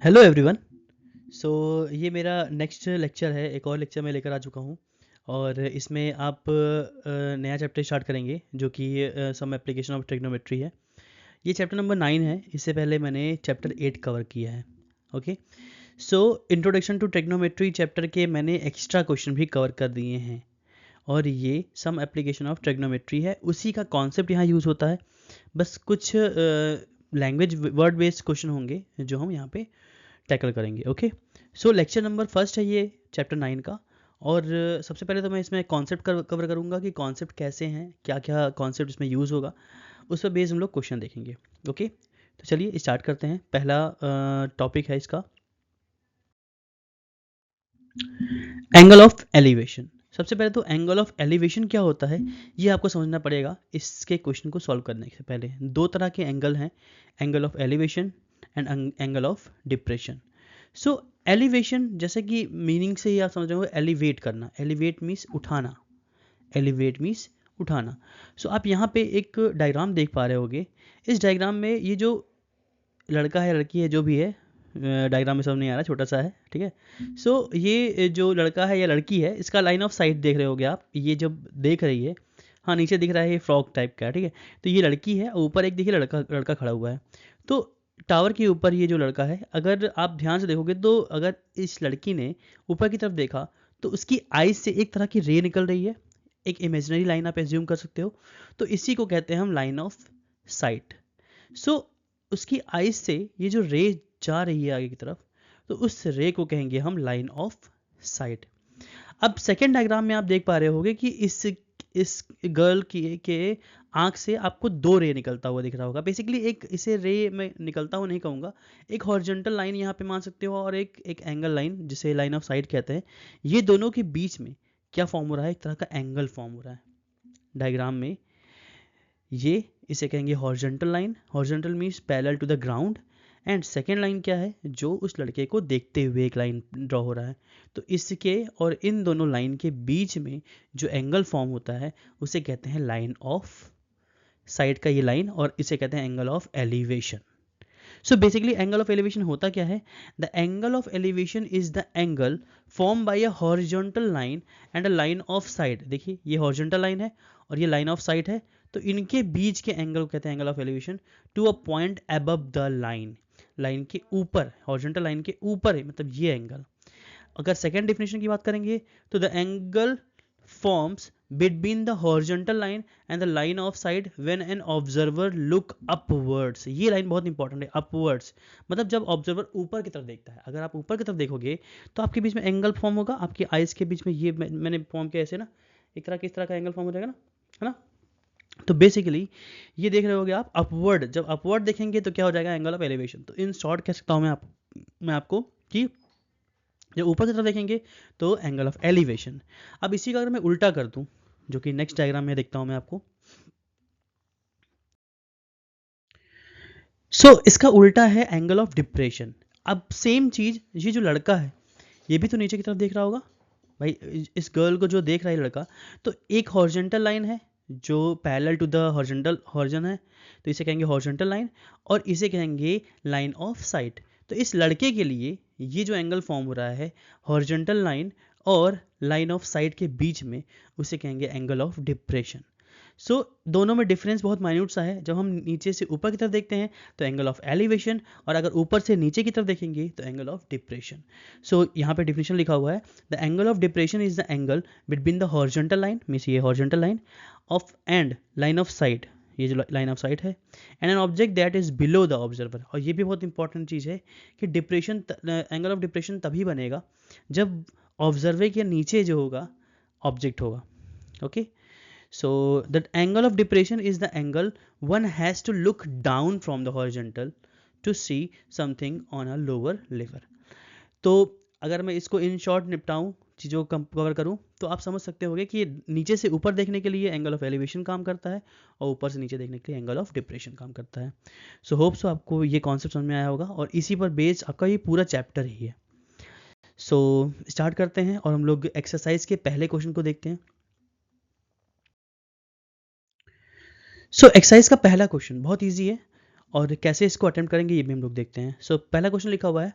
Hello everyone. सो ये मेरा next lecture है। एक और लेक्चर मैं लेकर आ चुका हूँ और इसमें आप नया चैप्टर स्टार्ट करेंगे जो कि सम एप्लीकेशन ऑफ ट्रिग्नोमेट्री है। ये चैप्टर नंबर 9 है। इससे पहले मैंने चैप्टर 8 कवर किया है। Okay. So introduction to trigonometry chapter के मैंने एक्स्ट्रा क्वेश्चन भी कवर कर दिए हैं और ये सम एप्लीकेशन ऑफ ट्रिग्नोमेट्री है, उसी का कॉन्सेप्ट यहाँ यूज़ होता है। बस कुछ लैंग्वेज वर्ड बेस्ड क्वेश्चन होंगे जो हम यहाँ पे टैकल करेंगे। ओके। सो लेक्चर नंबर फर्स्ट है ये चैप्टर 9 का। और सबसे पहले तो मैं इसमें कॉन्सेप्ट कवर करूँगा कि कॉन्सेप्ट कैसे हैं, क्या क्या कॉन्सेप्ट इसमें यूज़ होगा, उस पर बेस हम लोग क्वेश्चन देखेंगे। ओके। तो चलिए स्टार्ट करते हैं। पहला टॉपिक है इसका एंगल ऑफ एलिवेशन। सबसे पहले तो एंगल ऑफ एलिवेशन क्या होता है ये आपको समझना पड़ेगा इसके क्वेश्चन को सॉल्व करने से पहले। दो तरह के एंगल हैं, angle of elevation and angle of depression. So elevation जैसे कि मीनिंग से ही आप समझ रहे हो, एलिवेट करना, एलिवेट मीन्स उठाना, एलिवेट मीन्स उठाना। सो आप यहाँ पे एक डायग्राम देख पा रहे होगे। इस डायग्राम में ये जो लड़का है, लड़की है, जो भी है, डायग्राम में समझ नहीं आ रहा, छोटा सा है, ठीक है। सो ये जो लड़का है या लड़की है, इसका लाइन ऑफ साइट देख रहे होगे आप, ये जब देख रही है, हाँ नीचे दिख रहा है ये फ्रॉक टाइप का, ठीक है। तो ये लड़की है, ऊपर एक देखिए लड़का लड़का खड़ा हुआ है। तो टावर के ऊपर ये जो लड़का है, अगर आप ध्यान से देखोगे तो अगर इस लड़की ने ऊपर की तरफ देखा तो उसकी आईज से एक तरह की रे निकल रही है, एक इमेजिनरी लाइन आप एज्यूम कर सकते हो। तो इसी को कहते हैं हम लाइन ऑफ साइट। सो उसकी आइज से ये जो रे जा रही है आगे की तरफ, तो उस रे को कहेंगे हम लाइन ऑफ साइट। अब सेकेंड डायग्राम में आप देख पा रहे होगे कि इस गर्ल की के आंख से आपको दो रे निकलता हुआ दिख रहा होगा। बेसिकली एक इसे रे में निकलता हुआ नहीं कहूँगा, एक हॉरिजॉन्टल लाइन यहाँ पे मान सकते हो और एक एक एंगल लाइन जिसे लाइन ऑफ साइट कहते हैं। ये दोनों के बीच में क्या फॉर्म हो रहा है, एक तरह का एंगल फॉर्म हो रहा है डायग्राम में। ये इसे कहेंगे horizontal line, horizontal means parallel to the ground. And second line क्या है, जो उस लड़के को देखते हुए एक लाइन ड्रॉ हो रहा है। तो इसके और इन दोनों लाइन के बीच में जो एंगल फॉर्म होता है उसे कहते हैं लाइन ऑफ साइड का ये लाइन, और इसे कहते हैं angle of elevation. So basically angle of elevation होता क्या है, the angle of elevation is the angle form by a horizontal line and a line of side. देखिए ये हॉरिजॉन्टल लाइन है और ये लाइन ऑफ साइड है, तो इनके बीच के एंगल को कहते हैं angle of elevation to a point above the line, line के ऊपर, हॉरिजॉन्टल लाइन के ऊपर है, मतलब ये एंगल। अगर सेकेंड डेफिनेशन की बात करेंगे तो the angle forms between the horizontal line and the line of sight when an observer look upwards। ये लाइन बहुत इंपॉर्टेंट है, upwards मतलब जब ऑब्जर्वर ऊपर की तरफ देखता है। अगर आप ऊपर की तरफ देखोगे तो आपके बीच में एंगल फॉर्म होगा, आपकी आइज के बीच में ये मैंने फॉर्म किया ऐसे ना, एक तरह किस तरह का एंगल फॉर्म हो जाएगा ना, है ना। तो बेसिकली ये देख रहे होगे आप अपवर्ड, जब अपवर्ड देखेंगे तो क्या हो जाएगा, एंगल ऑफ एलिवेशन। तो इन शॉर्ट कह सकता हूँ मैं आपको कि जब ऊपर की तरफ देखेंगे तो एंगल ऑफ एलिवेशन। अब इसी का अगर मैं उल्टा कर दूं, जो कि नेक्स्ट डायग्राम में देखता हूं मैं आपको। इसका उल्टा है एंगल ऑफ डिप्रेशन। अब सेम चीज, ये जो लड़का है ये भी तो नीचे की तरफ देख रहा होगा भाई, इस गर्ल को जो देख रहा है लड़का, तो एक हॉरिजॉन्टल लाइन है जो parallel to the horizontal horizon है, तो इसे कहेंगे हॉरिजॉन्टल लाइन, और इसे कहेंगे लाइन ऑफ साइट। तो इस लड़के के लिए ये जो एंगल फॉर्म हो रहा है हॉरिजॉन्टल लाइन और लाइन ऑफ साइट के बीच में, उसे कहेंगे एंगल ऑफ डिप्रेशन। दोनों में डिफरेंस बहुत माइन्यूट सा है। जब हम नीचे से ऊपर की तरफ देखते हैं तो एंगल ऑफ एलिवेशन, और अगर ऊपर से नीचे की तरफ देखेंगे तो एंगल ऑफ डिप्रेशन। यहाँ पे डिफिनेशन लिखा हुआ है, the angle of depression is the angle between the horizontal line, means ये horizontal line of and line of sight, ये जो लाइन ऑफ साइट है, and an object that is below the observer. और ये भी बहुत इंपॉर्टेंट चीज़ है कि डिप्रेशन, एंगल ऑफ डिप्रेशन तभी बनेगा जब ऑब्जर्वर के नीचे जो होगा ऑब्जेक्ट होगा। Okay. So the angle of depression is the angle one has to look down from the horizontal to see something on a lower level। तो अगर मैं इसको इन शॉर्ट निपटाऊं, चीज़ों को कवर करूं, तो आप समझ सकते होगे कि नीचे से ऊपर देखने के लिए एंगल ऑफ एलिवेशन काम करता है और ऊपर से नीचे देखने के लिए एंगल ऑफ डिप्रेशन काम करता है। होप सो आपको ये कॉन्सेप्ट समझ में आया होगा, और इसी पर बेस्ड आपका ये पूरा चैप्टर ही है। स्टार्ट करते हैं और हम लोग एक्सरसाइज के पहले क्वेश्चन को देखते हैं। एक्सरसाइज का पहला क्वेश्चन बहुत इजी है, और कैसे इसको अटेम्प्ट करेंगे ये भी हम लोग देखते हैं। सो पहला क्वेश्चन लिखा हुआ है,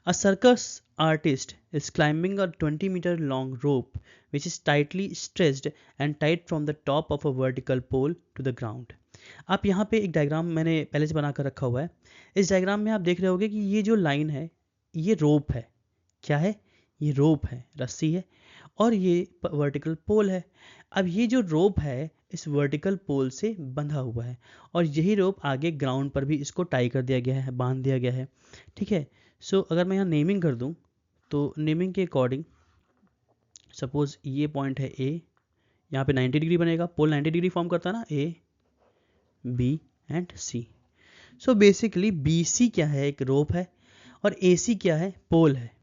a circus artist is climbing a 20 metre long rope which is tightly stretched and tight from the top of a vertical pole to the ground. आप यहाँ पे एक डायग्राम मैंने पहले से बना कर रखा हुआ है। इस डायग्राम में आप देख रहे होगे कि ये जो लाइन है ये रोप है। क्या है? ये रोप है, रस्सी है, और ये वर्टिकल पोल है। अब ये जो रोप है इस वर्टिकल पोल से बंधा हुआ है, और यही रोप आगे ग्राउंड पर भी इसको टाई कर दिया गया है, बांध दिया गया है। ठीक है। सो अगर मैं यहाँ नेमिंग कर दूँ तो नेमिंग के अकॉर्डिंग सपोज ये पॉइंट है ए, यहाँ पे 90 डिग्री बनेगा, पोल 90 डिग्री फॉर्म करता है ना, A B and C. So basically B C क्या है? एक रोप है, और ए सी क्या है? पोल है।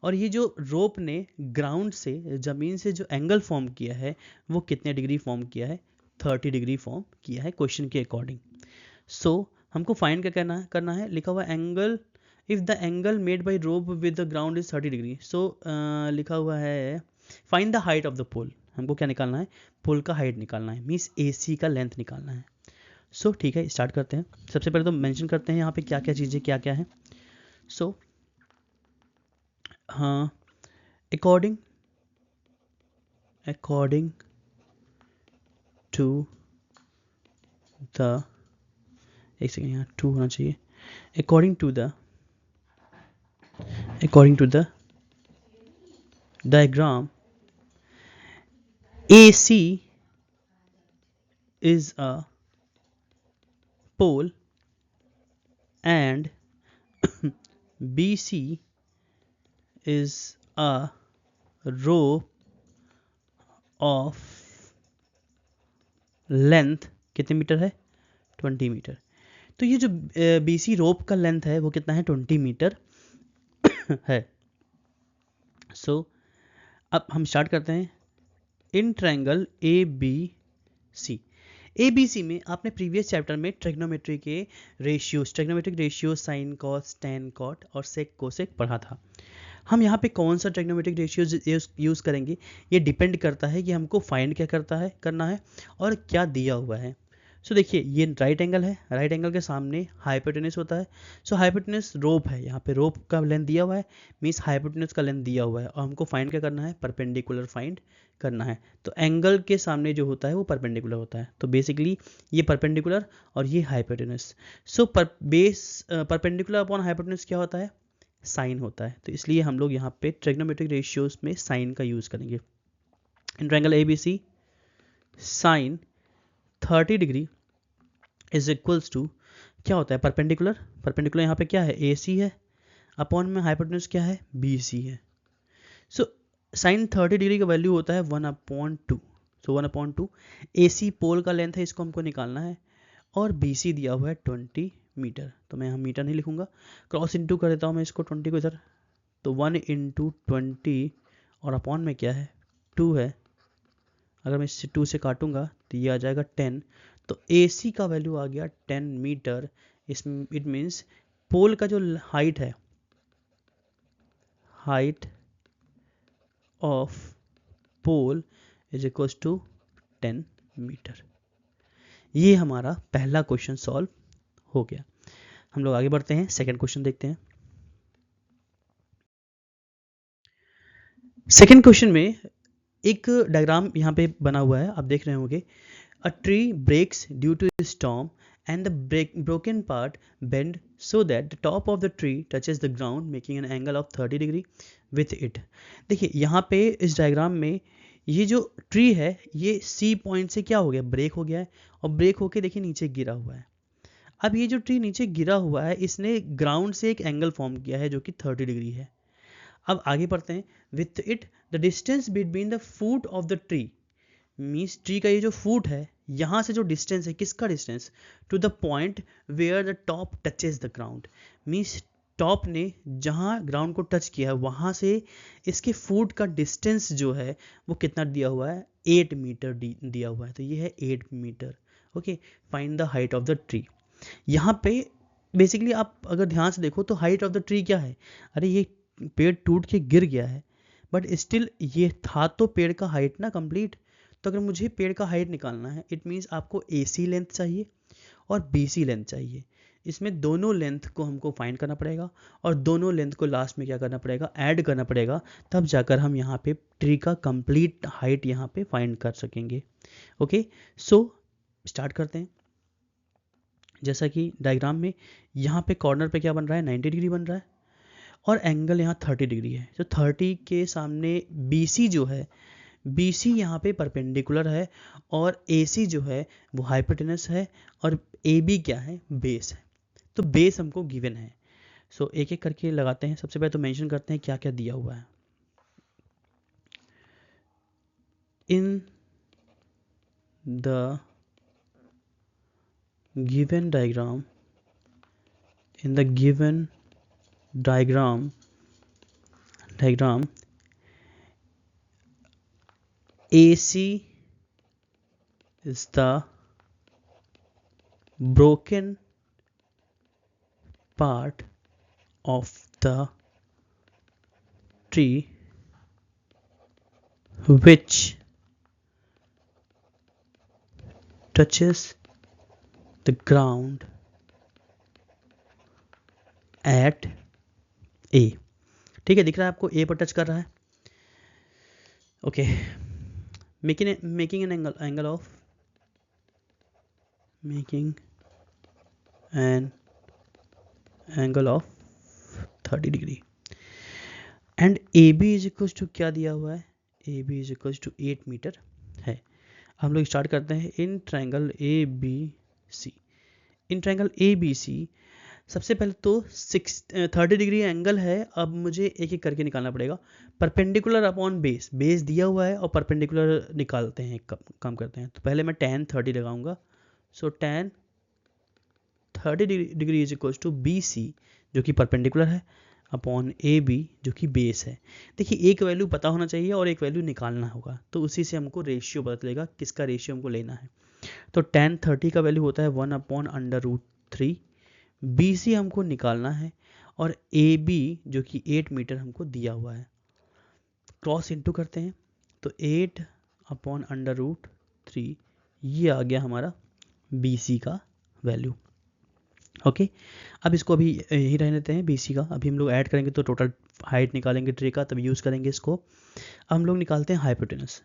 और ये जो रोप ने ग्राउंड से, ज़मीन से जो एंगल फॉर्म किया है वो कितने डिग्री फॉर्म किया है? 30 डिग्री फॉर्म किया है क्वेश्चन के अकॉर्डिंग। सो हमको फाइंड क्या करना है, लिखा हुआ angle, if the angle made by rope with the ground is 30 degree. So लिखा हुआ है find the height of the pole. हमको क्या निकालना है? पोल का हाइट निकालना है, मीन्स ए सी का लेंथ निकालना है। सो ठीक है, स्टार्ट करते हैं। सबसे पहले तो मेंशन करते हैं यहाँ पे क्या क्या चीज़ें क्या क्या है। सो हाँ, according to the, एक सेकेंड, यहाँ टू होना चाहिए। according to the diagram, AC is a pole and BC is a row of length कितने मीटर है? 20 मीटर। तो ये जो BC रोप का लेंथ है वो कितना है? 20 मीटर है। सो अब हम स्टार्ट करते हैं। इन ट्रायंगल ABC, ABC में आपने प्रीवियस चैप्टर में ट्रिग्नोमेट्री के ratios, trigonometric ratio sine cos tan cot और सेक कोसेक पढ़ा था। हम यहाँ पे कौन सा ट्रिग्नोमेट्रिक रेशियोज यूज़ करेंगे ये डिपेंड करता है कि हमको फाइंड क्या करना है और क्या दिया हुआ है। सो देखिए, ये राइट एंगल है, राइट एंगल के सामने हाइपोटेनस होता है। सो हाइपोटेनस रोप है, यहाँ पे रोप का लेंथ दिया हुआ है, मीन्स हाइपोटेनस का लेंथ दिया हुआ है, और हमको फाइंड क्या करना है? परपेंडिकुलर फाइंड करना है। तो एंगल के सामने जो होता है वो परपेंडिकुलर होता है। तो बेसिकली ये परपेंडिकुलर और ये hypotenuse. So perpendicular upon hypotenuse क्या होता है? साइन होता है। तो इसलिए हम लोग यहाँ पे ट्रिग्नोमेट्रिक रेशियोज में साइन का यूज़ करेंगे। In triangle ABC sine 30 degree is equals to क्या होता है? परपेंडिकुलर। परपेंडिकुलर यहाँ पे क्या है? AC है, अपॉन में हाइपोटेनस क्या है? BC है। सो साइन 30 डिग्री का वैल्यू होता है 1/2। सो 1/2 AC पोल का लेंथ है, इसको हमको निकालना है, और BC दिया हुआ है 20 मीटर। तो मैं यहाँ मीटर नहीं लिखूंगा, क्रॉस इंटू कर देता हूँ मैं इसको 20 को इधर। तो 1 × 20 और अपॉन में क्या है? 2 है। अगर मैं इससे 2 से काटूंगा तो ये आ जाएगा 10। तो AC का वैल्यू आ गया 10 मीटर। इसमें इट मीन्स पोल का जो हाइट है, height of pole is equals to 10 metre. ये हमारा पहला क्वेश्चन सॉल्व हो गया। हम लोग आगे बढ़ते हैं, सेकंड क्वेश्चन देखते हैं। सेकंड क्वेश्चन में एक डायग्राम यहाँ पे बना हुआ है, आप देख रहे होंगे। A tree breaks due to storm and the broken part bend so that the top of the tree touches the ground making an angle of 30 degree with it। देखिए यहाँ पे इस डायग्राम में ये जो ट्री है ये C पॉइंट से क्या हो गया? ब्रेक हो गया है, और ब्रेक होके देखिए नीचे गिरा हुआ है। अब ये जो ट्री नीचे गिरा हुआ है इसने ग्राउंड से एक एंगल फॉर्म किया है जो कि 30 डिग्री है। अब आगे बढ़ते हैं। With it the distance between the foot of the tree, means tree का ये जो फूट है यहाँ से जो डिस्टेंस है, किसका distance? To the point where the top touches the ground, means top ने जहाँ ग्राउंड को टच किया है वहाँ से इसके फूट का डिस्टेंस जो है वो कितना दिया हुआ है? 8 मीटर दिया हुआ है। तो ये है 8 metre. Okay, find the height of the tree. यहाँ पे बेसिकली आप अगर ध्यान से देखो तो हाइट ऑफ द ट्री क्या है? अरे ये पेड़ टूट के गिर गया है, बट स्टिल ये था तो पेड़ का हाइट ना कंप्लीट। तो अगर मुझे पेड़ का हाइट निकालना है, इट मीन्स आपको AC लेंथ चाहिए और BC लेंथ चाहिए। इसमें दोनों लेंथ को हमको फाइंड करना पड़ेगा और दोनों लेंथ को लास्ट में क्या करना पड़ेगा, ऐड करना पड़ेगा, तब जाकर हम यहाँ पे ट्री का कंप्लीट हाइट यहाँ पे फाइंड कर सकेंगे। ओके, सो स्टार्ट करते हैं। जैसा कि डायग्राम में यहाँ पे कॉर्नर पे क्या बन रहा है, 90 डिग्री बन रहा है और एंगल यहाँ 30 डिग्री है। तो 30 के सामने BC जो है, BC यहाँ पे परपेंडिकुलर है और AC जो है वो हाइपोटेनस है और AB क्या है, बेस है। तो बेस हमको गिवन है। सो एक एक करके लगाते हैं। सबसे पहले तो मेंशन करते हैं क्या क्या दिया हुआ है। In the given diagram, in the given diagram AC is the broken part of the tree which touches the ground at A। ठीक है, दिख रहा है आपको, A पर टच कर रहा है। Okay, making an angle of making an angle of 30 degree and AB is equal to क्या दिया हुआ है, AB is equal to 8 metre है। हम लोग स्टार्ट करते हैं। In triangle ABC, in triangle ABC सबसे पहले तो 30 डिग्री एंगल है। अब मुझे एक एक करके निकालना पड़ेगा। परपेंडिकुलर अपॉन बेस, बेस दिया हुआ है और परपेंडिकुलर निकालते हैं, काम करते हैं। तो पहले मैं tan 30 लगाऊंगा। So tan 30 degree is equal to BC जो कि परपेंडिकुलर है अपॉन AB जो कि बेस है। देखिए, एक वैल्यू पता होना चाहिए और एक वैल्यू निकालना होगा, तो उसी से हमको रेशियो पता चलेगा किसका रेशियो हमको लेना है। तो tan 30 का वैल्यू होता है 1/√3। BC हमको निकालना है और AB जो कि 8 मीटर हमको दिया हुआ है। क्रॉस इनटू करते हैं तो 8/√3 ये आ गया हमारा BC का वैल्यू। ओके, अब इसको अभी यही रहने देते हैं BC का। अभी हम लोग ऐड करेंगे तो टोटल हाइट निकालेंगे ट्री का, तब यूज़ करेंगे इसको। अब हम लोग निकालते हैं hypotenuse.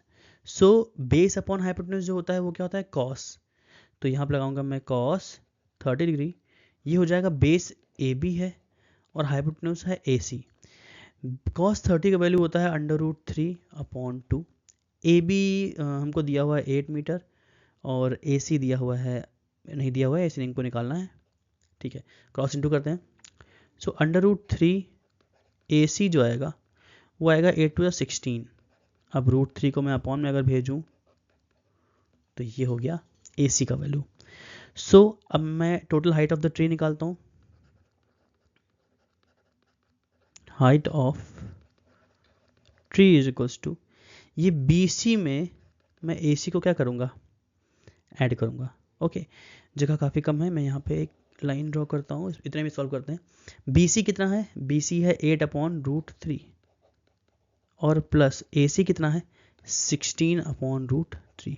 So base upon hypotenuse जो होता है वो क्या होता है, कॉस। तो यहाँ पर लगाऊंगा मैं cos 30 डिग्री, ये हो जाएगा बेस AB है और हाइपोटेनस है AC। cos 30 का वैल्यू होता है √3/2। AB हमको दिया हुआ है 8 मीटर और AC दिया हुआ है, नहीं दिया हुआ है, AC इनको निकालना है। ठीक है, क्रॉस इनटू करते हैं। सो √3 AC जो आएगा वो आएगा 8⁻16। अब √3 को मैं अपॉन में अगर भेजूँ तो ये हो गया AC का वैल्यू। सो अब मैं total height of the tree निकालता हूँ। Height of tree is equals to, ये BC में मैं AC को क्या करूँगा, ऐड करूँगा। ओके, जगह काफ़ी कम है, मैं यहाँ पे एक लाइन ड्रॉ करता हूँ, इतने में सॉल्व करते हैं। BC कितना है, BC है 8/√3 और प्लस AC कितना है 16/√3।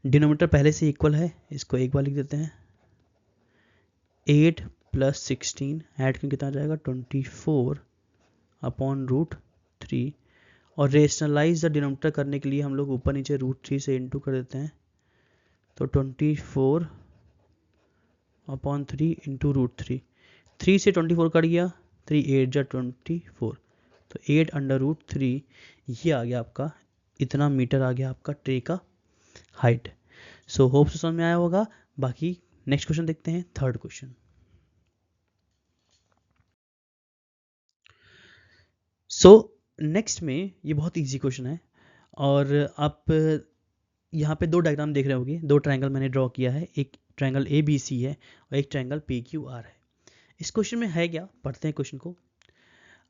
डिनोमिनेटर पहले से इक्वल है, इसको एक बार लिख देते हैं। 8 + 16 ऐड करके कितना जाएगा 24/√3 और रेशनलाइज द डिनोमिनेटर करने के लिए हम लोग ऊपर नीचे √3 से इंटू कर देते हैं। तो 24/3 इंटू √3, 3 से 24 कट गया, 3 8 जा 24, तो 8/√3 ये आ गया आपका, इतना मीटर आ गया आपका ट्री का हाइट। सो होप से समझ में आया होगा। बाकी नेक्स्ट क्वेश्चन देखते हैं, थर्ड क्वेश्चन। सो नेक्स्ट में ये बहुत इजी क्वेश्चन है और आप यहाँ पे दो डायग्राम देख रहे होंगे, दो ट्रायंगल मैंने ड्रॉ किया है, एक ट्रायंगल ABC है और एक ट्रायंगल PQR है। इस क्वेश्चन में है क्या, पढ़ते हैं क्वेश्चन को।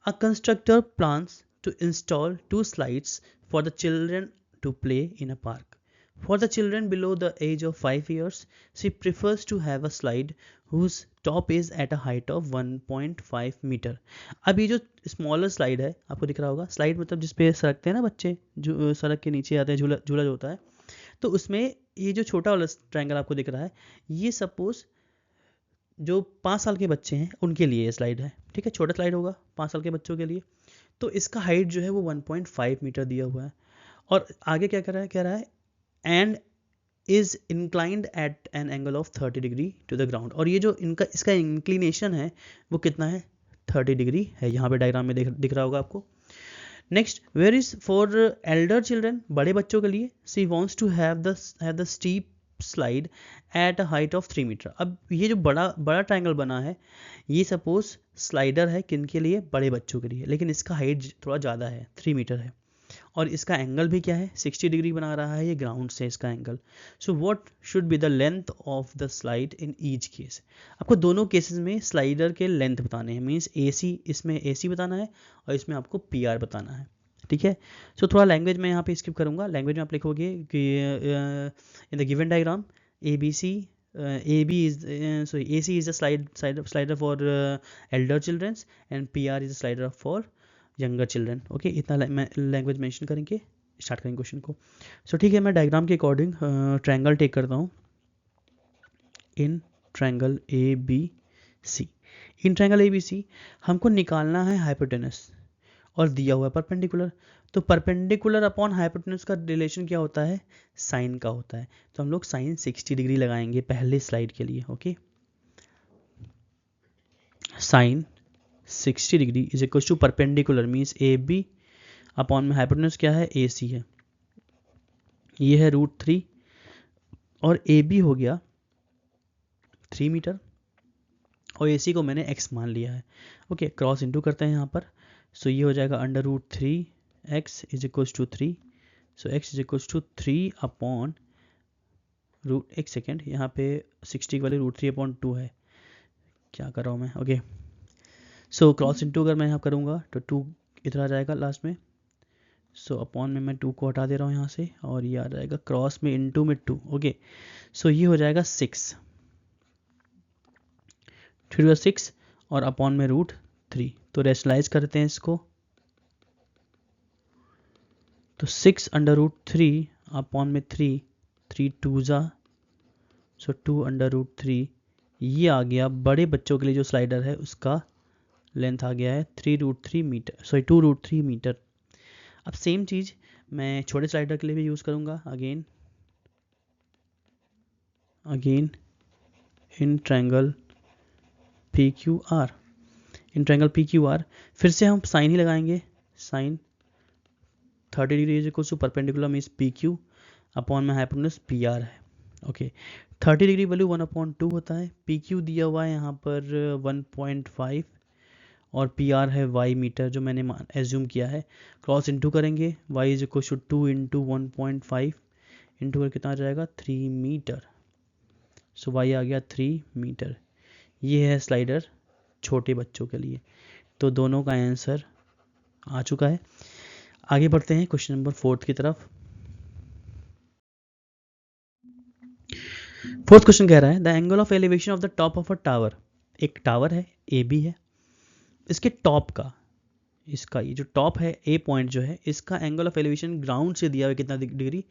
A constructor plans to install 2 slides for the children to play in a park. For the children below the age of 5 years, she prefers to have a slide whose top is at a height of 1.5 metre. अब ये जो smaller slide है, आपको दिख रहा होगा, slide मतलब जिसपे सरकते हैं ना बच्चे, जो सड़क के नीचे आते हैं, झूला झूला जो होता है, तो उसमें ये जो छोटा वाला ट्रायंगल आपको दिख रहा है, ये सपोज जो 5 साल के बच्चे हैं उनके लिए ये स्लाइड है, ठीक है, छोटा स्लाइड होगा 5 साल के बच्चों के लिए। तो इसका हाइट जो है वो 1.5 मीटर दिया हुआ है, और आगे क्या कह रहा है and is inclined at an angle of 30 degree to the ground. और ये जो इसका इंक्लिनेशन है वो कितना है, 30 डिग्री है, यहाँ पे डायग्राम में दिख रहा होगा आपको। Next, where is for elder children, बड़े बच्चों के लिए, she wants to have the steep slide at a height of 3 metre. अब ये जो बड़ा ट्रायंगल बना है ये सपोज स्लाइडर है किन के लिए, बड़े बच्चों के लिए, लेकिन इसका हाइट थोड़ा ज़्यादा है, 3 मीटर है, और इसका एंगल भी क्या है, 60 डिग्री बना रहा है ये ग्राउंड से इसका angle. So what should be the length of the slide in each case. आपको दोनों केसेस में स्लाइडर के लेंथ बताने हैं, मीन्स AC, इसमें AC बताना है और इसमें आपको PR बताना है, ठीक है। सो थोड़ा लैंग्वेज में यहाँ पे स्किप करूँगा। लैंग्वेज में आप लिखोगे कि in the given diagram ABC AC is a slider for elder children and PR is a slider for younger children. Okay, इतना लैंग्वेज मेंशन करेंगे, स्टार्ट करेंगे क्वेश्चन को। सो ठीक है, मैं डायग्राम के अकॉर्डिंग ट्रायंगल टेक करता हूँ। In triangle ABC, in triangle ABC हमको निकालना है हाइपोटेनस और दिया हुआ है परपेंडिकुलर। तो परपेंडिकुलर अपॉन हाइपोटेनस का रिलेशन क्या होता है, साइन का होता है। तो हम लोग साइन 60 डिग्री लगाएंगे पहले स्लाइड के लिए। Okay, sine 60 degree is equal to perpendicular means AB upon में हाइपोटेनस क्या है, AC है, ये है √3 और AB हो गया 3 मीटर और AC को मैंने x मान लिया है। ओके, क्रॉस इनटू करते हैं यहाँ पर। सो ये हो जाएगा √3x is equal to 3। So x is equal to 3 upon एक सेकेंड, यहाँ पे 60 वाले √3/2 है, क्या कर रहा हूँ मैं। ओके, सो क्रॉस इनटू अगर मैं यहाँ करूँगा तो 2 इधर आ जाएगा लास्ट में। सो अपॉन में मैं 2 को हटा दे रहा हूँ यहाँ से और ये आ जाएगा क्रॉस में इनटू में 2। ओके, सो ये हो जाएगा 6 6 और अपॉन में √3। तो रेशनलाइज करते हैं इसको, तो 6/√3 अपॉन में 3 2 ज़ा, सो 2/√3। ये आ गया बड़े बच्चों के लिए जो स्लाइडर है उसका लेंथ आ गया है 3√3 मीटर, सॉरी 2√3 मीटर। अब सेम चीज़ मैं छोटे स्लाइडर के लिए भी यूज़ करूँगा। Again in triangle PQR, in triangle PQR फिर से हम साइन ही लगाएंगे। Sine 30 degree is equal to perpendicular means PQ upon में हाइपोटेनस PR है। ओके, 30 डिग्री वैल्यू 1/2 होता है। PQ दिया हुआ है यहाँ पर 1.5 और PR है y मीटर जो मैंने एज्यूम किया है। क्रॉस इनटू करेंगे, y is equal to 2 into 1.5 into कर कितना आ जाएगा 3 मीटर। सो y आ गया 3 मीटर। ये है स्लाइडर छोटे बच्चों के लिए। तो दोनों का आंसर आ चुका है। आगे बढ़ते हैं क्वेश्चन नंबर 4 की तरफ। फोर्थ क्वेश्चन कह रहा है the angle of elevation of the top of a tower. एक टावर है AB है, इसके टॉप का, इसका ये जो टॉप है A पॉइंट जो है इसका एंगल ऑफ एलिवेशन ग्राउंड से दिया हुआ कितना डिग्री,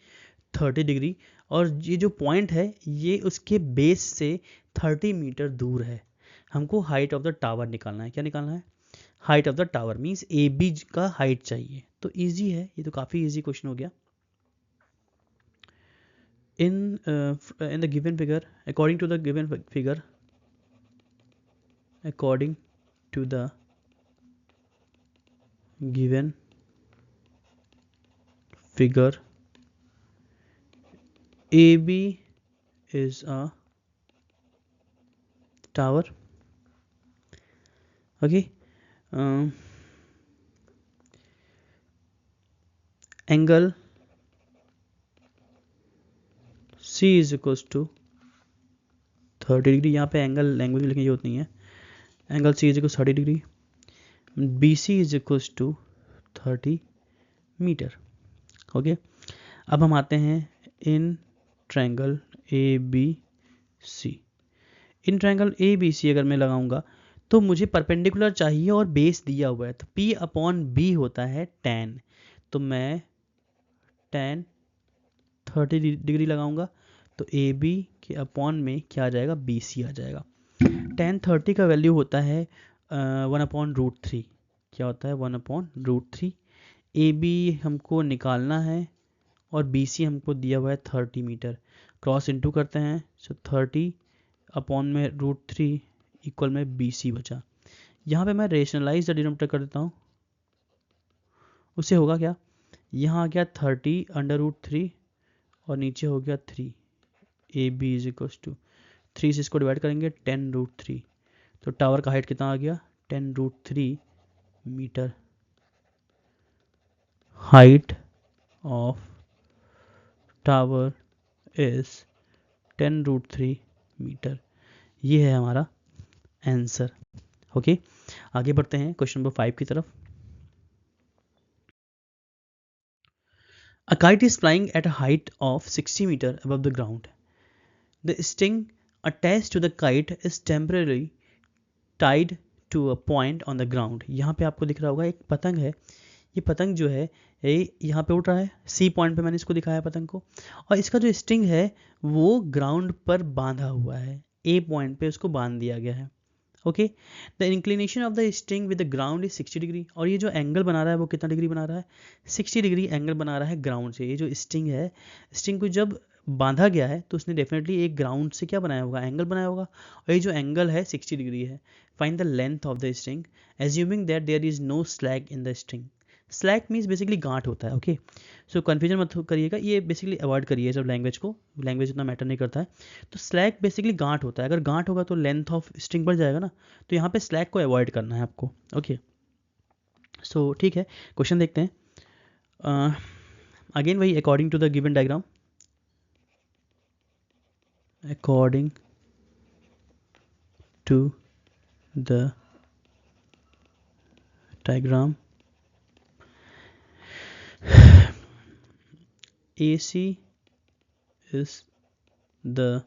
30 डिग्री। और ये जो पॉइंट है ये उसके बेस से 30 मीटर दूर है। हमको हाइट ऑफ द टावर निकालना है। क्या निकालना है, height of the tower means AB का हाइट चाहिए। तो इजी है, ये तो काफ़ी इजी क्वेश्चन हो गया। in the given figure, according to the given figure, according to the given figure, AB is a tower. Okay, angle C is equals to 30 degree. यहाँ पे एंगल लैंग्वेज लिखने की जरूरत नहीं है। Angle C is equals 30 degree. BC is equals to 30 metre. Okay, अब हम आते हैं in triangle ABC। In triangle ABC अगर मैं लगाऊंगा तो मुझे परपेंडिकुलर चाहिए और बेस दिया हुआ है। तो P/B होता है tan। तो मैं tan 30 डिग्री लगाऊंगा तो AB के अपॉन में क्या आ जाएगा, BC आ जाएगा। 1030 का वैल्यू होता है 1/√3। क्या होता है? 1/√3। ए बी हमको निकालना है और बी सी हमको दिया हुआ है 30 मीटर। क्रॉस इंटू करते हैं, सो 30/√3 इक्वल में बी सी बचा। यहाँ पे मैं रेशनलाइज द डिनोमिनेटर कर देता हूँ। उससे होगा क्या? यहाँ आ गया 30/√3 और नीचे हो गया 3। A B is equal to 3 से इसको डिवाइड करेंगे 10√3। तो टावर का हाइट कितना आ गया? 10√3 metre. Height of tower is 10√3 metre. ये है हमारा आंसर। ओके, आगे बढ़ते हैं क्वेश्चन नंबर 5 की तरफ। A kite is flying at a height of 60 meter above the ground. The string attached to the kite is temporarily tied to a point on the ground. यहाँ पे आपको दिख रहा होगा एक पतंग है। ये पतंग जो है ये यहाँ पे उड़ रहा है। सी पॉइंट पे मैंने इसको दिखाया पतंग को, और इसका जो स्ट्रिंग है वो ग्राउंड पर बांधा हुआ है। ए पॉइंट पे उसको बांध दिया गया है। Okay, the inclination of the string with the ground is 60 degree. और ये जो एंगल बना रहा है वो कितना डिग्री बना रहा है? 60 डिग्री एंगल बना रहा है ग्राउंड से। ये जो स्ट्रिंग है, स्ट्रिंग को जब बांधा गया है तो उसने डेफिनेटली एक ग्राउंड से क्या बनाया होगा? एंगल बनाया होगा। और ये जो एंगल है 60 डिग्री है। Find the length of the string assuming that there is no slack in the string. Slack means basically गांठ होता है। ओके, सो कन्फ्यूजन मत करिएगा, ये बेसिकली अवॉइड करिए सब लैंग्वेज को। लैंग्वेज उतना मैटर नहीं करता है। तो स्लैग बेसिकली गांठ होता है। अगर गांठ होगा तो लेंथ ऑफ स्ट्रिंग बढ़ जाएगा ना, तो यहाँ पे स्लैग को अवॉइड करना है आपको। ओके, सो ठीक है, क्वेश्चन देखते हैं। अगेन वही according to the given diagram. According to the diagram AC is the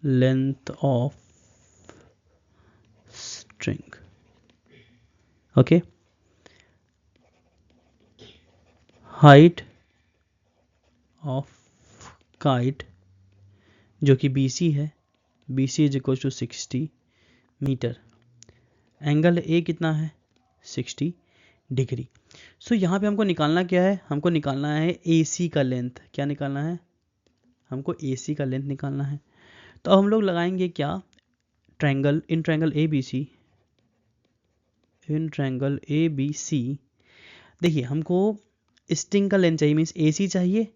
length of string. Okay, height of kite जो कि BC है, BC is equal to 60 metre. Angle A कितना है? 60 डिग्री। सो यहाँ पे हमको निकालना क्या है? हमको निकालना है AC का लेंथ। क्या निकालना है? हमको AC का लेंथ निकालना है। तो अब हम लोग लगाएंगे क्या? Triangle, in triangle ABC, in triangle ABC। देखिए, हमको स्ट्रिंग का लेंथ चाहिए, मीन्स AC चाहिए,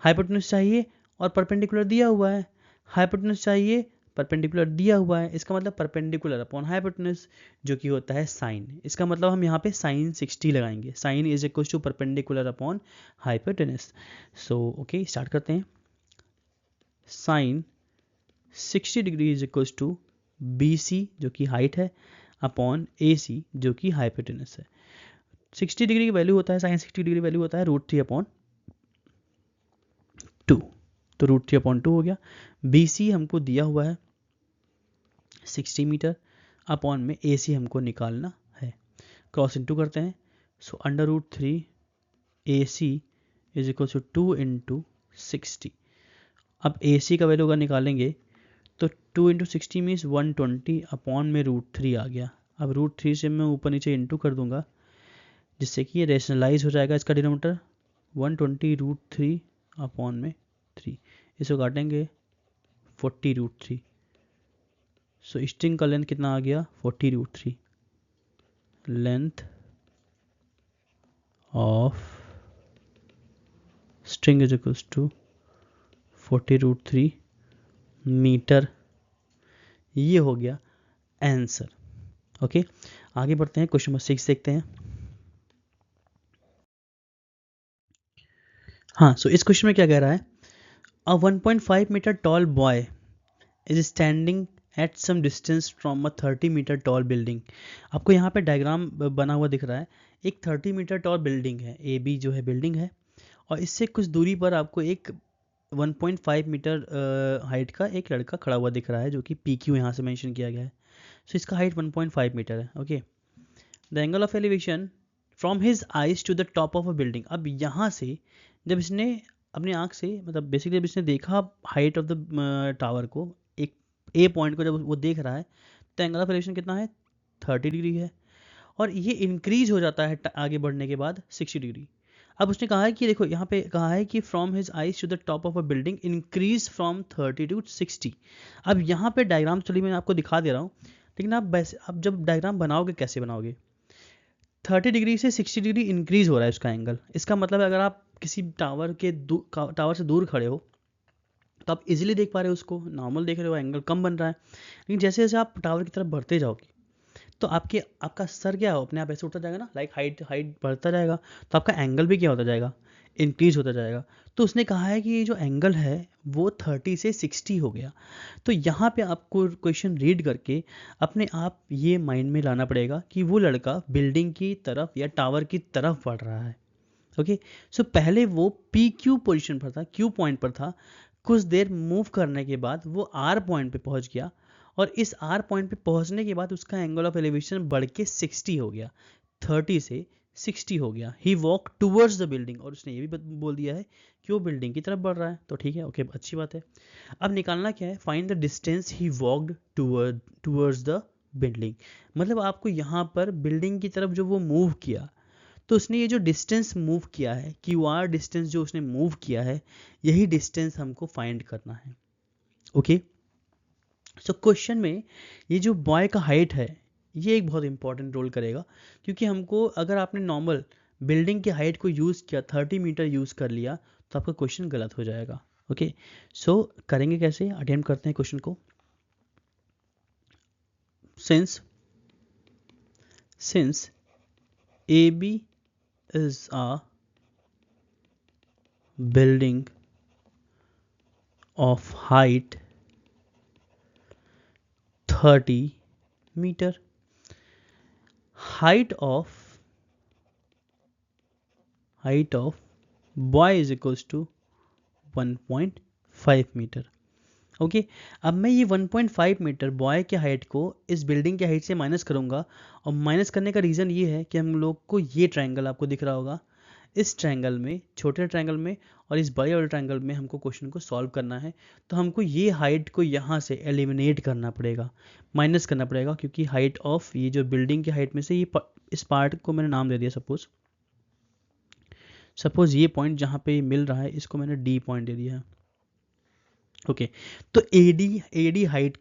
हाइपोटेन्यूज चाहिए और परपेंडिकुलर दिया हुआ है। हाइपोटेन्यूज चाहिए, परपेंडिकुलर दिया हुआ है। इसका मतलब परपेंडिकुलर अपॉन हाइपोटेन्यूज जो कि होता है साइन। इसका मतलब हम यहाँ पे साइन 60 लगाएंगे। Sine is equal to perpendicular upon hypotenuse. So okay, start करते हैं। Sine 60 degree is equal to BC जो कि हाइट है अपॉन AC जो कि हाइपोटेन्यूज है। 60 डिग्री की वैल्यू होता है, साइन 60 डिग्री वैल्यू होता है √3/2। तो √3/2 हो गया। BC हमको दिया हुआ है 60 मीटर, अपॉन में AC हमको निकालना है। क्रॉस इंटू करते हैं, so √3 AC is equal to 2 into 60। अब AC का वैल्यू अगर निकालेंगे तो 2 इंटू 60 मीन्स 120 अपॉन में √3 आ गया। अब √3 से मैं ऊपर नीचे इंटू कर दूंगा जिससे कि ये रेशनलाइज हो जाएगा इसका डिनोमिनेटर। 120 √3 अपॉन में 3, इसको काटेंगे 40 √3। सो स्ट्रिंग का लेंथ कितना आ गया? 40 √3। Length of string is equals to 40 √3 metre. ये हो गया आंसर। ओके, आगे बढ़ते हैं, क्वेश्चन नंबर 6 देखते हैं। हाँ, सो इस क्वेश्चन में क्या कह रहा है? A 1.5 metre tall boy is standing at some distance from a 30 metre tall building. आपको यहाँ पे डायग्राम बना हुआ दिख रहा है। एक 30 मीटर टॉल बिल्डिंग है, AB जो है बिल्डिंग है, और इससे कुछ दूरी पर आपको एक 1.5 मीटर हाइट का एक लड़का खड़ा हुआ दिख रहा है जो कि PQ यहाँ से मेंशन किया गया है। सो इसका हाइट 1.5 मीटर है। Okay, the angle of elevation from his eyes to the top of a building. अब यहाँ से जब इसने अपनी आँख से, मतलब बेसिकली जब इसने देखा हाइट ऑफ द टावर को, एक ए पॉइंट को जब वो देख रहा है तो एंगल ऑफ एलिवेशन कितना है, 30 डिग्री है, और ये इंक्रीज हो जाता है आगे बढ़ने के बाद 60 डिग्री। अब उसने कहा है कि देखो यहाँ पे कहा है कि from his eyes to the top of a building increase from 30 to 60। अब यहाँ पे डायग्राम चलिए मैं आपको दिखा दे रहा हूँ, लेकिन आप वैसे आप जब डायग्राम बनाओगे कैसे बनाओगे, 30 डिग्री से 60 डिग्री इंक्रीज हो रहा है उसका एंगल। इसका मतलब है अगर आप किसी टावर से दूर खड़े हो तो आप इजीली देख पा रहे हो, उसको नॉर्मल देख रहे हो, एंगल कम बन रहा है। लेकिन जैसे जैसे आप टावर की तरफ बढ़ते जाओगे तो आपका सर क्या हो, अपने आप ऐसे उठता जाएगा ना, लाइक हाइट हाइट बढ़ता जाएगा, तो आपका एंगल भी क्या होता जाएगा, इंक्रीज होता जाएगा। तो उसने कहा है कि ये जो एंगल है वो 30 से 60 हो गया। तो यहाँ पे आपको क्वेश्चन रीड करके अपने आप ये माइंड में लाना पड़ेगा कि वो लड़का बिल्डिंग की तरफ या टावर की तरफ बढ़ रहा है। ओके, सो पहले वो पी क्यू पोजिशन पर था, क्यू पॉइंट पर था, कुछ देर मूव करने के बाद वो आर पॉइंट पे पहुंच गया, और इस आर पॉइंट पे पहुंचने के बाद उसका एंगल ऑफ एलिवेशन बढ़ के 60 हो गया, 30 से 60 हो गया। ही वॉक टूवर्ड्स द बिल्डिंग, और उसने ये भी बोल दिया है कि वो बिल्डिंग की तरफ बढ़ रहा है, तो ठीक है, ओके, अच्छी बात है। अब निकालना क्या है, find the distance he walked towards the building. मतलब आपको यहाँ पर बिल्डिंग की तरफ जो वो मूव किया, तो उसने ये जो डिस्टेंस मूव किया है, क्यू आर डिस्टेंस जो उसने मूव किया है, यही डिस्टेंस हमको फाइंड करना है। ओके, सो क्वेश्चन में ये जो बॉय का हाइट है ये एक बहुत इंपॉर्टेंट रोल करेगा, क्योंकि हमको अगर आपने नॉर्मल बिल्डिंग की हाइट को यूज़ किया, 30 मीटर यूज़ कर लिया, तो आपका क्वेश्चन गलत हो जाएगा। ओके, सो करेंगे कैसे, अटेम्प्ट करते हैं क्वेश्चन को। Since A B is a building of height 30 meter, height of boy is equals to 1.5 metre. Okay, अब मैं ये 1.5 मीटर बॉय के हाइट को इस बिल्डिंग के हाइट से माइनस करूंगा, और माइनस करने का रीज़न ये है कि हम लोग को ये ट्रायंगल आपको दिख रहा होगा, इस ट्रायंगल में, छोटे ट्रायंगल में और इस बड़े वाले ट्रायंगल में हमको क्वेश्चन को सॉल्व करना है। तो हमको ये हाइट को यहाँ से एलिमिनेट करना पड़ेगा, माइनस करना पड़ेगा, क्योंकि हाइट ऑफ ये जो बिल्डिंग की हाइट में से ये इस पार्ट को मैंने नाम दे दिया, सपोज ये पॉइंट जहाँ पे मिल रहा है इसको मैंने डी पॉइंट दे दिया है। ओके, तो एडी हाइट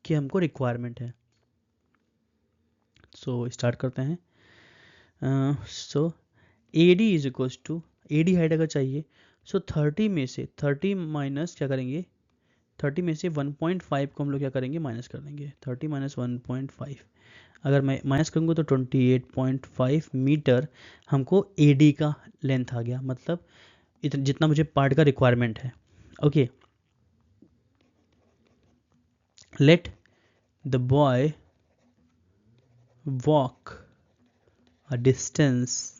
की हमको रिक्वायरमेंट है। सो स्टार्ट करते हैं। So AD is equals to, AD height अगर चाहिए, सो 30 में से 30 माइनस क्या करेंगे, 30 में से 1.5 को हम लोग क्या करेंगे, माइनस कर देंगे। 30 माइनस 1.5, अगर मैं माइनस करूँगा तो 28.5 मीटर हमको एडी का लेंथ आ गया, मतलब इतना जितना मुझे पार्ट का रिक्वायरमेंट है। Okay, let the boy walk a distance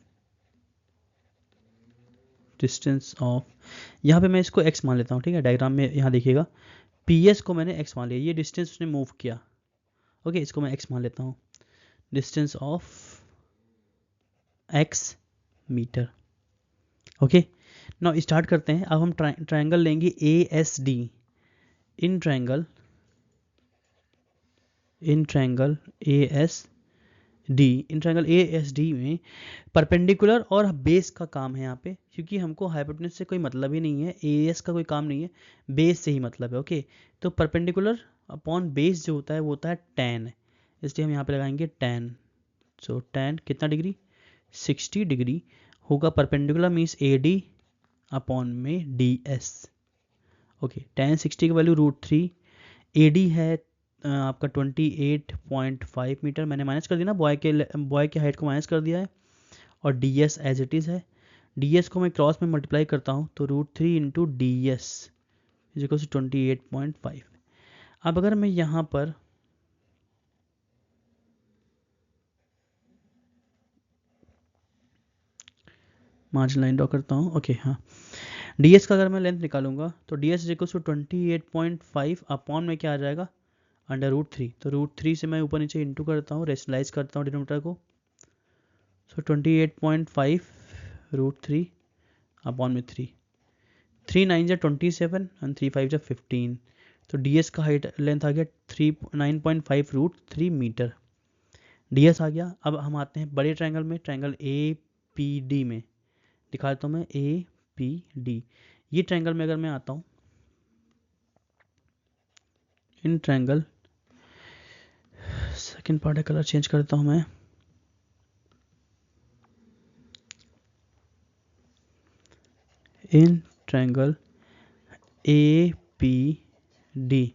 of, यहाँ पे मैं इसको x मान लेता हूँ, ठीक है, डायग्राम में यहाँ देखिएगा, PS को मैंने x मान लिया, ये डिस्टेंस उसने मूव किया। ओके, इसको मैं x मान लेता हूँ, distance of x metre. Okay, now start करते हैं। अब हम ट्रायंगल लेंगे ASD, इन ट्रायंगल ASD में परपेंडिकुलर और बेस का काम है यहाँ पे, क्योंकि हमको हाइपोटेनस से कोई मतलब ही नहीं है, AS का कोई काम नहीं है, बेस से ही मतलब है। ओके, तो परपेंडिकुलर अपॉन बेस जो होता है वो होता है tan, इसलिए हम यहाँ पे लगाएंगे tan। सो tan कितना डिग्री, 60 डिग्री होगा, परपेंडिकुलर मीन्स AD अपॉन में DS। ओके, tan 60 की वैल्यू √3, AD है आपका 28.5 मीटर, मैंने माइनस कर दिया ना, बॉय के हाइट को माइनस कर दिया है, और DS एज इट इज़ है। DS को मैं क्रॉस में मल्टीप्लाई करता हूँ तो √3 into DS is equal to 28.5। अब अगर मैं यहाँ पर मार्जिन लाइन ड्रॉ करता हूँ, ओके, हाँ, DS का अगर मैं लेंथ निकालूंगा तो DS is equal to 28.5 upon में क्या आ जाएगा, √3, तो √3 से मैं ऊपर नीचे इंटू करता हूँ, रेशनलाइज करता हूँ डिनोमिनेटर को, सो 28.5 √3 अपॉन में 3, 3 9 जा 27 एंड 3 5 जा 15, तो ds का हाइट लेंथ आ गया 9.5 √3 मीटर, ds आ गया। अब हम आते हैं बड़े ट्रायंगल में, ट्रायंगल APD में, दिखा देता हूँ मैं APD। ये ट्रायंगल में अगर मैं आता हूँ, इन ट्रायंगल, सेकंड पार्ट है, कलर चेंज करता हूँ मैं, in triangle APD,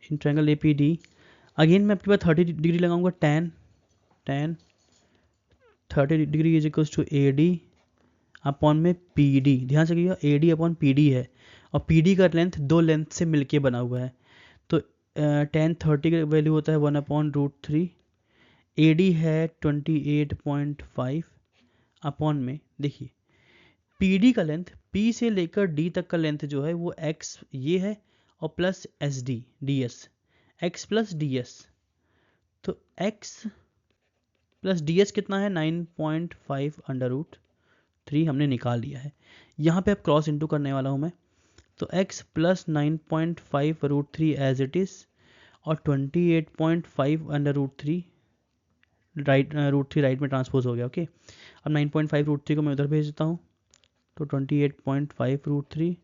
in triangle APD again मैं आपके पास 30 डिग्री लगाऊंगा, tan 30 degree is equals to AD upon में PD। ध्यान से करिएगा AD अपॉन PD है, और PD का लेंथ दो लेंथ से मिलके बना हुआ है। तो tan 30 का वैल्यू होता है 1/√3, AD है 28.5 अपॉन में, देखिए PD का लेंथ, P से लेकर D तक का लेंथ जो है वो x ये है, और plus SD ds, x plus ds, तो x प्लस ds कितना है 9.5 √3 हमने निकाल लिया है। यहाँ पे अब क्रॉस इंटू करने वाला हूँ मैं, तो x plus 9.5 √3 as it is, और 28.5 √3 राइट, √3 राइट में ट्रांसपोज हो गया। ओके, अब 9.5 √3 को मैं उधर भेज देता हूँ, तो 28.5 √3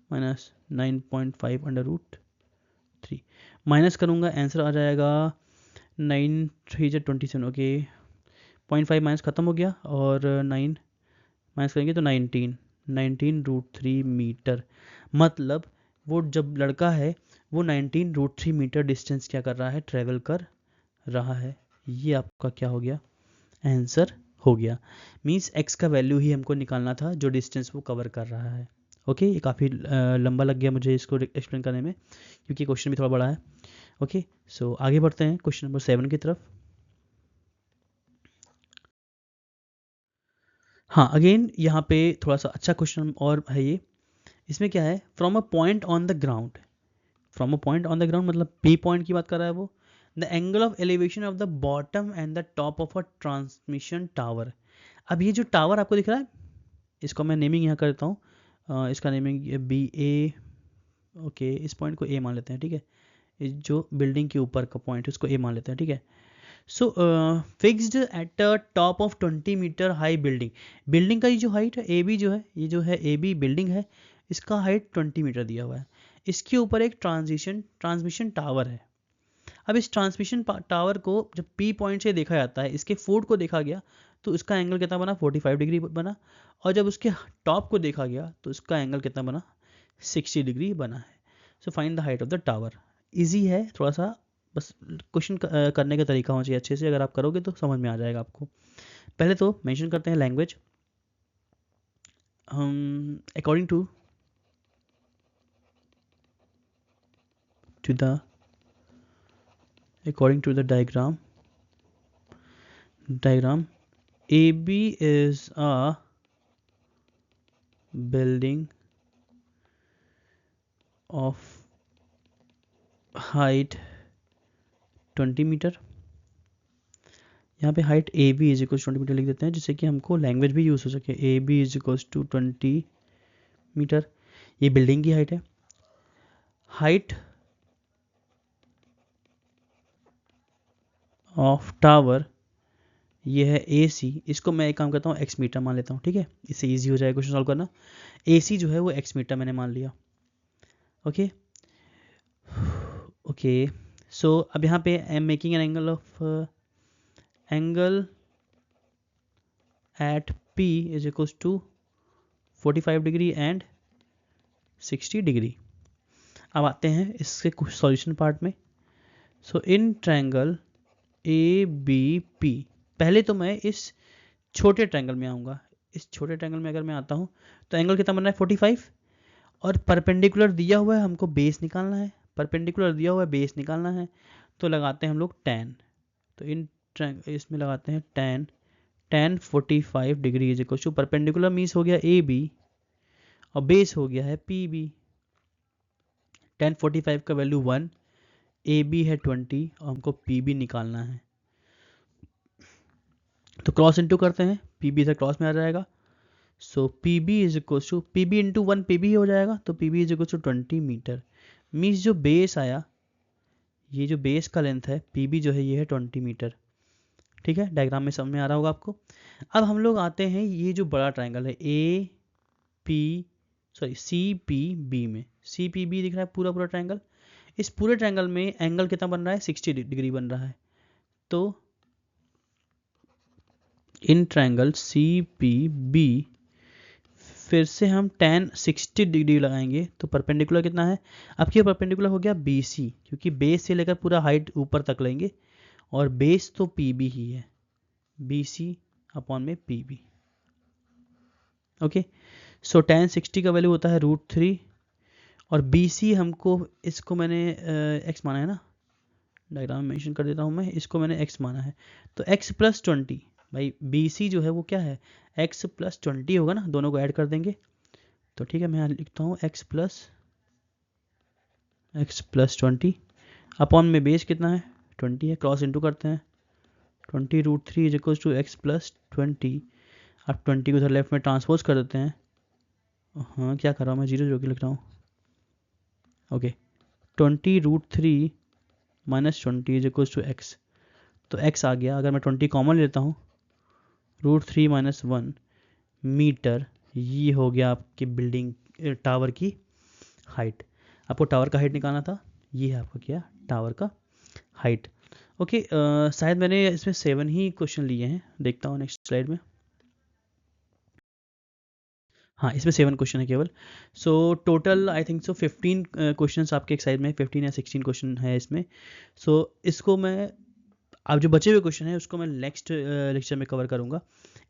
माइनस 9.5 √3 माइनस करूँगा, आंसर आ जाएगा 9 3 27। ओके, 0.5 माइनस खत्म हो गया, और 9 माइनस करेंगे तो 19 √3 मीटर। मतलब वो जब लड़का है वो 19 √3 मीटर डिस्टेंस क्या कर रहा है, ट्रेवल कर रहा है। ये आपका क्या हो गया, आंसर हो गया। मीन्स x का वैल्यू ही हमको निकालना था जो डिस्टेंस वो कवर कर रहा है। ओके, ये काफ़ी लंबा लग गया मुझे इसको एक्सप्लेन करने में, क्योंकि क्वेश्चन भी थोड़ा बड़ा है। ओके, सो आगे बढ़ते हैं क्वेश्चन नंबर 7 की तरफ। हाँ, अगेन यहाँ पे थोड़ा सा अच्छा क्वेश्चन और है ये। इसमें क्या है, from a point on the ground, from a point on the ground मतलब P पॉइंट की बात कर रहा है वो, the angle of elevation of the bottom and the top of a transmission tower. अब ये जो टावर आपको दिख रहा है, इसको मैं नेमिंग यहाँ करता हूँ, इसका नेमिंग BA। ओके, इस पॉइंट को A मान लेते हैं, ठीक है। इस जो बिल्डिंग के ऊपर का पॉइंट है उसको A मान लेते हैं, ठीक है। So fixed at the top of 20 metre high building, building का ये जो हाइट है AB जो है, ये जो है AB बिल्डिंग है, इसका हाइट 20 मीटर दिया हुआ है। इसके ऊपर एक ट्रांसमिशन टावर है। अब इस ट्रांसमिशन टावर को जब P पॉइंट से देखा जाता है, इसके फुट को देखा गया तो इसका एंगल कितना बना, 45 डिग्री बना, और जब उसके टॉप को देखा गया तो इसका एंगल कितना बना, 60 डिग्री बना है। So find the height of the tower. Easy है थोड़ा सा, बस क्वेश्चन करने का तरीका होना चाहिए अच्छे से, अगर आप करोगे तो समझ में आ जाएगा आपको। पहले तो मेंशन करते हैं language. According to the diagram, AB is a building of height 20 metre. यहाँ पे height AB is equal 20 metre लिख देते हैं, जिससे कि हमको लैंग्वेज भी यूज़ हो सके। AB is equal to 20 metre, ये बिल्डिंग की हाइट है। हाइट ऑफ टावर ये है AC, इसको मैं एक काम करता हूँ x मीटर मान लेता हूँ, ठीक है, इससे इजी हो जाएगा क्वेश्चन सॉल्व करना। AC जो है वो x मीटर मैंने मान लिया। ओके ओके, सो अब यहाँ पे I am making an angle at P is equal to 45 degree and 60 degree. अब आते हैं इसके कुछ सॉल्यूशन पार्ट में। सो इन ट्रायंगल ABP, पहले तो मैं इस छोटे ट्रायंगल में आऊँगा। इस छोटे ट्रायंगल में अगर मैं आता हूँ तो एंगल कितना बन रहा है, 45, और परपेंडिकुलर दिया हुआ है, हमको बेस निकालना है। परपेंडिकुलर दिया हुआ है, बेस निकालना है, तो लगाते हैं हम लोग tan। तो इसमें लगाते हैं tan 45 degree is equal to, perpendicular means हो गया AB और बेस हो गया है PB। tan 45 का वैल्यू 1, AB है 20 और हमको PB निकालना है। तो क्रॉस इनटू करते हैं, PB से क्रॉस में आ जाएगा। So PB is equal to PB into 1 PB हो जाएगा, तो PB is equal to 20 metre. Means जो बेस आया, ये जो बेस का लेंथ है पी बी जो है ये है 20 मीटर। ठीक है, डायग्राम में समझ में आ रहा होगा आपको। अब हम लोग आते हैं ये जो बड़ा ट्राइंगल है A P sorry C P B में, सी पी बी दिख रहा है पूरा पूरा ट्राइंगल। इस पूरे ट्राइंगल में एंगल कितना बन रहा है, 60 डिग्री बन रहा है। तो in triangle C P B फिर से हम tan 60 डिग्री लगाएंगे तो परपेंडिकुलर कितना है, अब क्या परपेंडिकुलर हो गया बी सी, क्योंकि बेस से लेकर पूरा हाइट ऊपर तक लेंगे और बेस तो पी बी ही है, बी सी अपॉन में पी बी। ओके, सो tan 60 का वैल्यू होता है √3 और बी सी हमको, इसको मैंने x माना है ना, डायग्राम में मेंशन कर देता हूँ मैं, इसको मैंने x माना है तो x + 20, भाई बी सी जो है वो क्या है x + 20 होगा ना, दोनों को ऐड कर देंगे। तो ठीक है, मैं यहाँ लिखता हूँ x + 20 अपॉन में बेस कितना है 20 है, क्रॉस इंटू करते हैं 20 √3 इज इक्वल टू x + 20। अब 20 को उधर लेफ्ट में ट्रांसपोज कर देते हैं। हाँ क्या कर रहा हूँ मैं, 0 के लिख रहा हूँ। Okay, 20 √3 - 20 is equal to x, तो x आ गया। अगर मैं 20 कॉमन लेता हूँ, √3 - 1 मीटर, ये हो गया आपकी बिल्डिंग टावर की हाइट। आपको टावर का हाइट निकालना था, ये है आपका क्या टावर का हाइट। ओके, शायद मैंने इसमें 7 ही क्वेश्चन लिए हैं, देखता हूँ नेक्स्ट स्लाइड में। हाँ, इसमें 7 क्वेश्चन है केवल। So total I think so 15 questions आपके एक साइड में, 15 या 16 क्वेश्चन है इसमें। सो इसको मैं, अब जो बचे हुए क्वेश्चन है उसको मैं नेक्स्ट लेक्चर में कवर करूंगा।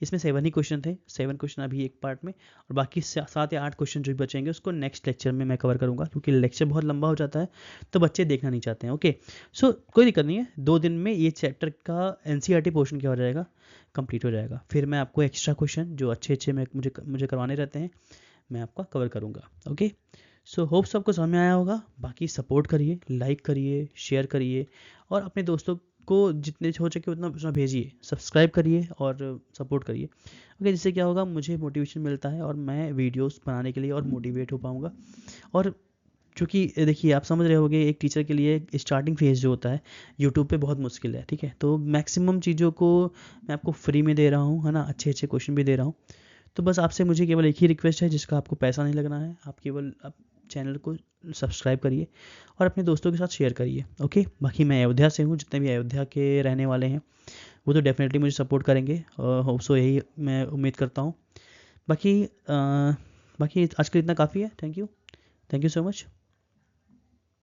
इसमें 7 ही क्वेश्चन थे, 7 क्वेश्चन अभी एक पार्ट में, और बाकी 7 या 8 क्वेश्चन जो भी बचेंगे उसको नेक्स्ट लेक्चर में मैं कवर करूंगा, क्योंकि लेक्चर बहुत लंबा हो जाता है तो बच्चे देखना नहीं चाहते हैं। ओके, सो कोई दिक्कत नहीं है, 2 दिन में ये चैप्टर का एनसीईआरटी पोर्शन क्या हो जाएगा, कंप्लीट हो जाएगा। फिर मैं आपको एक्स्ट्रा क्वेश्चन जो अच्छे मुझे करवाने रहते हैं मैं आपका कवर करूँगा। ओके, सो होप सबको समझ में आया होगा। बाकी सपोर्ट करिए, लाइक करिए, शेयर करिए और अपने दोस्तों को जितने हो सके उतना भेजिए, सब्सक्राइब करिए और सपोर्ट करिए। ओके, जिससे क्या होगा, मुझे मोटिवेशन मिलता है और मैं वीडियोस बनाने के लिए और मोटिवेट हो पाऊँगा। और चूँकि देखिए आप समझ रहे होंगे, एक टीचर के लिए स्टार्टिंग फेज़ जो होता है यूट्यूब पे बहुत मुश्किल है। ठीक है, तो मैक्सिमम चीज़ों को मैं आपको फ्री में दे रहा हूँ, है ना, अच्छे अच्छे क्वेश्चन भी दे रहा हूँ। तो बस आपसे मुझे केवल एक ही रिक्वेस्ट है, जिसका आपको पैसा नहीं लगना है, आप केवल आप चैनल को सब्सक्राइब करिए और अपने दोस्तों के साथ शेयर करिए। ओके, बाकी मैं अयोध्या से हूँ, जितने भी अयोध्या के रहने वाले हैं वो तो डेफिनेटली मुझे सपोर्ट करेंगे, और होप सो यही मैं उम्मीद करता हूँ। बाकी बाकी आज के लिए इतना काफ़ी है। Thank you so much.